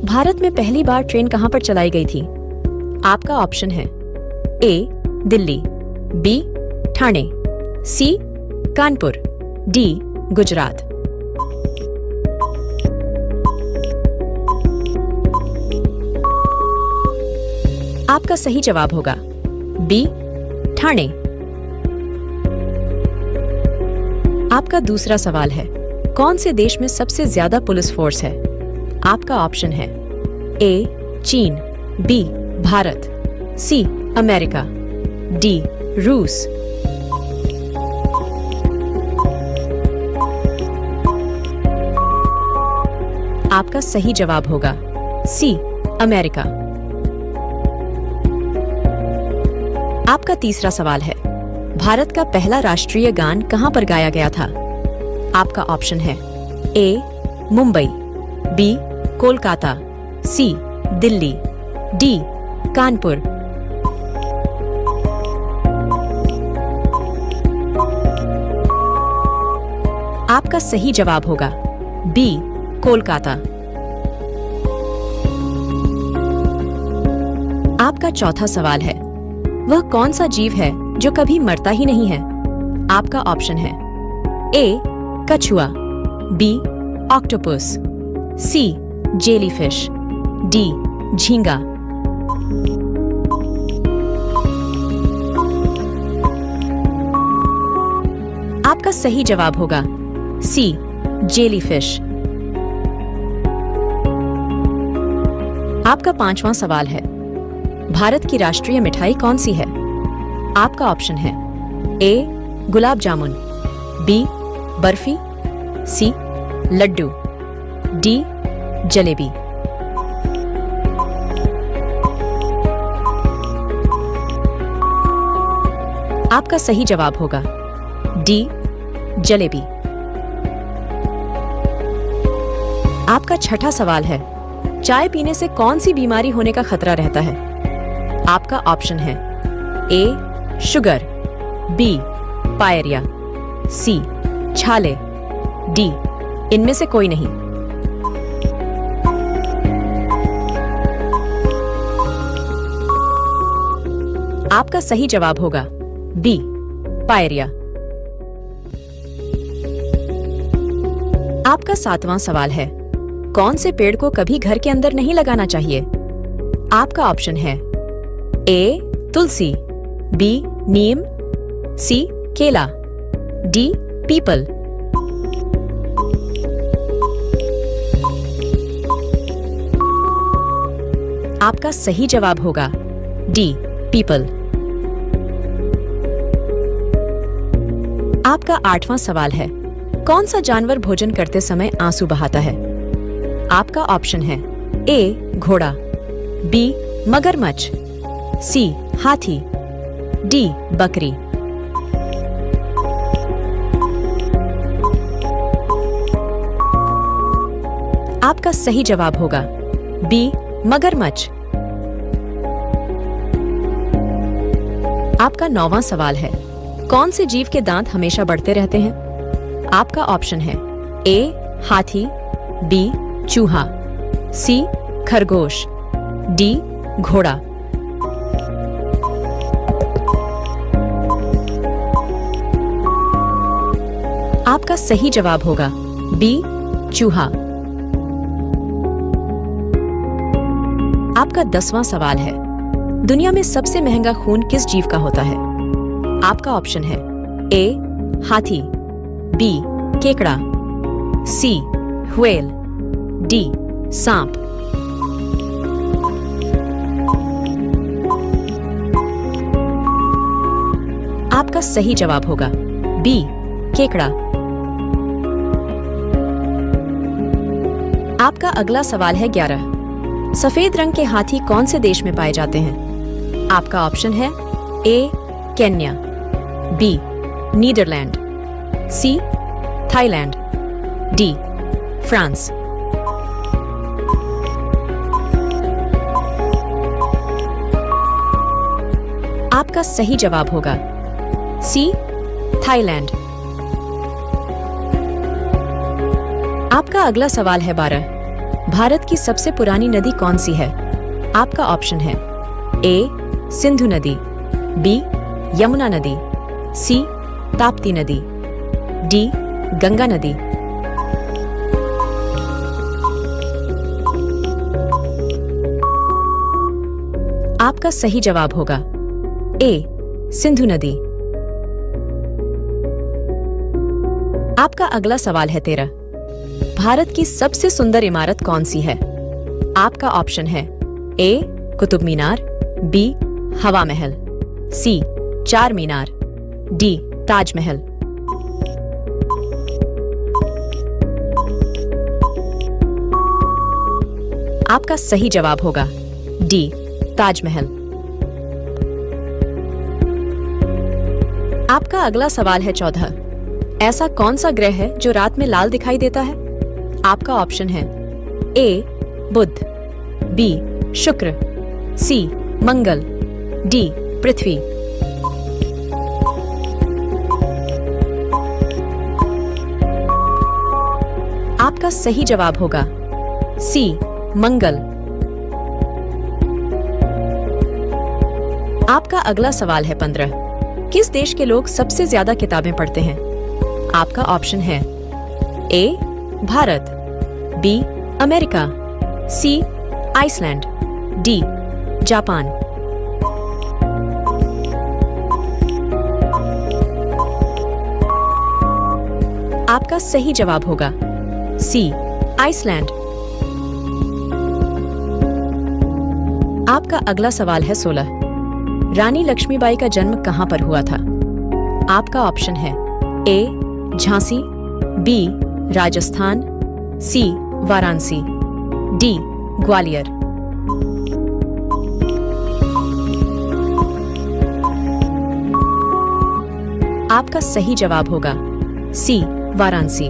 भारत में पहली बार ट्रेन कहां पर चलाई गई थी? आपका ऑप्शन है ए दिल्ली, बी ठाणे, सी कानपुर, डी गुजरात। आपका सही जवाब होगा बी ठाणे। आपका दूसरा सवाल है, कौन से देश में सबसे ज्यादा पुलिस फोर्स है? आपका ऑप्शन है ए चीन, B Bharat, C America, D रूस। आपका सही जवाब होगा सी अमेरिका। आपका तीसरा सवाल है, भारत का पहला राष्ट्रीय गान कहां पर गाया गया था? आपका ऑप्शन है ए मुंबई, बी कोलकाता, सी दिल्ली, डी कानपुर। आपका सही जवाब होगा बी कोलकाता। आपका चौथा सवाल है, वह कौन सा जीव है जो कभी मरता ही नहीं है? आपका ऑप्शन है ए कछुआ, बी ऑक्टोपस, सी जेलीफिश, डी झींगा। आपका सही जवाब होगा सी जेलीफिश। आपका पांचवां सवाल है, भारत की राष्ट्रीय मिठाई कौन सी है? आपका ऑप्शन है ए गुलाब जामुन, बी बर्फी, सी लड्डू, डी जलेबी। आपका सही जवाब होगा डी जलेबी। आपका छठा सवाल है, चाय पीने से कौन सी बीमारी होने का खतरा रहता है? आपका ऑप्शन है ए शुगर, बी पायरिया, सी छाले, डी इनमें से कोई नहीं। आपका सही जवाब होगा बी पायरिया। आपका सातवां सवाल है, कौन से पेड़ को कभी घर के अंदर नहीं लगाना चाहिए? आपका ऑप्शन है ए तुलसी, बी नीम, सी केला, डी पीपल। आपका सही जवाब होगा डी पीपल। आपका आठवां सवाल है, कौन सा जानवर भोजन करते समय आंसू बहाता है? आपका ऑप्शन है ए घोड़ा, बी मगरमच्छ, सी हाथी, डी बकरी। आपका सही जवाब होगा बी मगरमच्छ। आपका नौवां सवाल है, कौन से जीव के दांत हमेशा बढ़ते रहते हैं? आपका ऑप्शन है ए हाथी, बी चूहा, सी खरगोश, डी घोड़ा। आपका सही जवाब होगा बी चूहा। आपका 10वां सवाल है, दुनिया में सबसे महंगा खून किस जीव का होता है? आपका ऑप्शन है ए हाथी, बी केकड़ा, सी व्हेल, डी सांप। आपका सही जवाब होगा बी केकड़ा। आपका अगला सवाल है 11। सफेद रंग के हाथी कौन से देश में पाए जाते हैं? आपका ऑप्शन है A Kenya, B Netherlands, C Thailand, D France. आपका सही जवाब होगा सी थाईलैंड। आपका अगला सवाल है 12। भारत की सबसे पुरानी नदी कौन सी है? आपका ऑप्शन है ए सिंधु नदी, बी यमुना नदी, सी ताप्ती नदी, डी गंगा नदी। आपका सही जवाब होगा ए सिंधु नदी। आपका अगला सवाल है 13। भारत की सबसे सुंदर इमारत कौन सी है? आपका ऑप्शन है ए कुतुब मीनार, बी हवा महल, सी चार मीनार, डी ताजमहल। आपका सही जवाब होगा डी ताजमहल। आपका अगला सवाल है 14। ऐसा कौन सा ग्रह है जो रात में लाल दिखाई देता है? आपका ऑप्शन है ए बुध, बी शुक्र, सी मंगल, डी पृथ्वी। आपका सही जवाब होगा सी मंगल। आपका अगला सवाल है 15। किस देश के लोग सबसे ज्यादा किताबें पढ़ते हैं? आपका ऑप्शन है ए भारत, बी अमेरिका, सी आइसलैंड, डी जापान। आपका सही जवाब होगा सी आइसलैंड। आपका अगला सवाल है 16। रानी लक्ष्मीबाई का जन्म कहां पर हुआ था? आपका ऑप्शन है ए झांसी, बी राजस्थान, सी वाराणसी, डी ग्वालियर। आपका सही जवाब होगा सी वाराणसी।